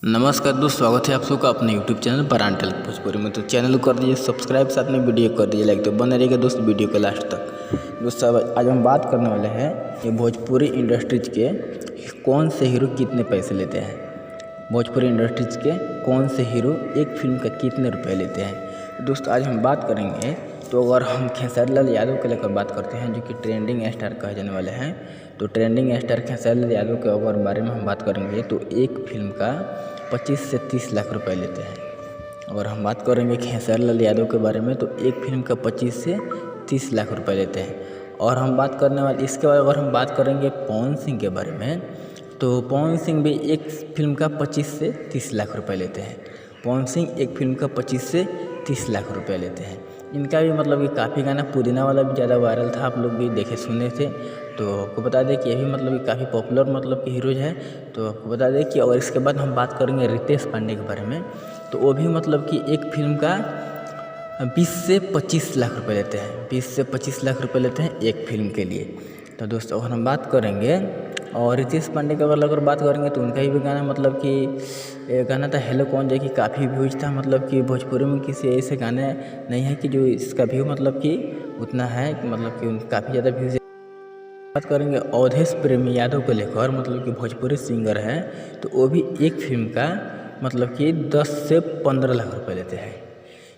नमस्कार दोस्त, स्वागत है आप सबका अपने YouTube channel brand tale Bhojpuri में। तो चैनल को कर दीजिए सब्सक्राइब, साथ में वीडियो कर दीजिए लाइक। तो बने रहिएगा दोस्त वीडियो के लास्ट तक। दोस्तों आज हम बात करने वाले हैं कि भोजपुरी इंडस्ट्रीज के कौन से हीरो कितने पैसे लेते हैं। भोजपुरी इंडस्ट्रीज के कौन से हीरो एक फिल्म का कितने रुपये लेते हैं। दोस्तों आज हम बात करेंगे, तो अगर हम खेसारी लाल यादव को लेकर बात करते हैं जो कि ट्रेंडिंग स्टार कहे जाने वाले हैं, तो ट्रेंडिंग स्टार खेसारी लाल यादव के अगर बारे में हम बात करेंगे तो एक फिल्म का 25 से 30 लाख रुपए लेते हैं। अगर हम बात करेंगे खेसारी लाल यादव के बारे में तो एक फिल्म का 25 से 30 लाख रुपए लेते हैं। और हम बात करने वाले इसके बाद अगर हम बात करेंगे पवन सिंह के बारे में, तो पवन सिंह भी एक फिल्म का 25 से 30 लाख रुपए लेते हैं। पवन सिंह एक फिल्म का 25 से 30 लाख रुपए लेते हैं। इनका भी मतलब कि काफ़ी गाना पुदीना वाला भी ज़्यादा वायरल था, आप लोग भी देखे सुने थे। तो आपको बता दें कि ये भी मतलब कि काफ़ी पॉपुलर मतलब कि हीरोज है। तो आपको बता दें कि और इसके बाद हम बात करेंगे रितेश पांडे के बारे में, तो वो भी मतलब कि एक फिल्म का 20 से 25 लाख रुपए लेते हैं। 20 से 25 लाख रुपए लेते हैं एक फिल्म के लिए। तो दोस्तों अगर हम बात करेंगे और रितेश पांडे का अगर बात करेंगे तो उनका भी गाना मतलब कि गाना था हेलो कौन जो कि काफ़ी व्यूज था। मतलब कि भोजपुरी में किसी ऐसे गाने नहीं है कि जो इसका व्यू मतलब कि उतना है कि मतलब कि काफ़ी ज़्यादा व्यूज। बात करेंगे अवधेश प्रेमी यादव को लेकर, मतलब कि भोजपुरी सिंगर है, तो वो भी एक फिल्म का मतलब कि 10 से 15 लाख रुपए लेते हैं।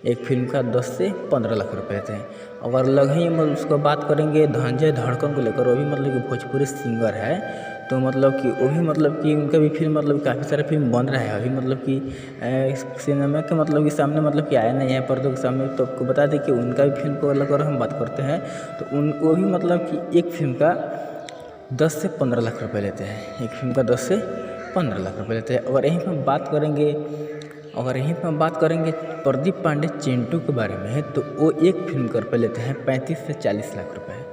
एक फिल्म का 10 से 15 लाख रुपए लेते हैं। अगर लग ही मतलब उसको बात करेंगे धनंजय धड़कन को लेकर, वो भी मतलब कि भोजपुरी सिंगर है, तो मतलब कि वो भी मतलब कि उनका भी फिल्म मतलब काफ़ी सारा फिल्म बन रहा है अभी मतलब कि सिनेमा के मतलब कि सामने मतलब कि आया नहीं है पर्दों के सामने। तो आपको बता दें कि उनका भी फिल्म को लेकर हम बात करते हैं तो उनको भी मतलब कि एक फिल्म का 10 से 15 लाख रुपए लेते हैं। एक फिल्म का 10 से 15 लाख रुपए लेते हैं। अगर यहीं पर हम बात करेंगे प्रदीप पांडे चिंटू के बारे में, तो वो एक फिल्म का रुपये लेते हैं 35 से 40 लाख रुपए।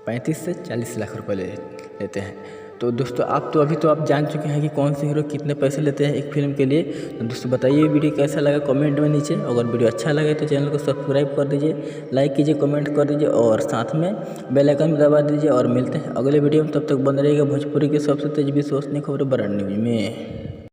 35 से 40 लाख रुपए लेते हैं। तो दोस्तों अभी तो आप जान चुके हैं कि कौन से हीरो कितने पैसे लेते हैं एक फिल्म के लिए। तो दोस्तों बताइए वीडियो कैसा लगा कमेंट में नीचे। अगर वीडियो अच्छा लगे तो चैनल को सब्सक्राइब कर दीजिए, लाइक कीजिए, कमेंट कर दीजिए और साथ में बेल आइकन भी दबा दीजिए। और मिलते हैं अगले वीडियो में, तब तक बंद रहिएगा भोजपुरी के सबसे तेज विश्वसनीय खबरें ब्रांड न्यूज में।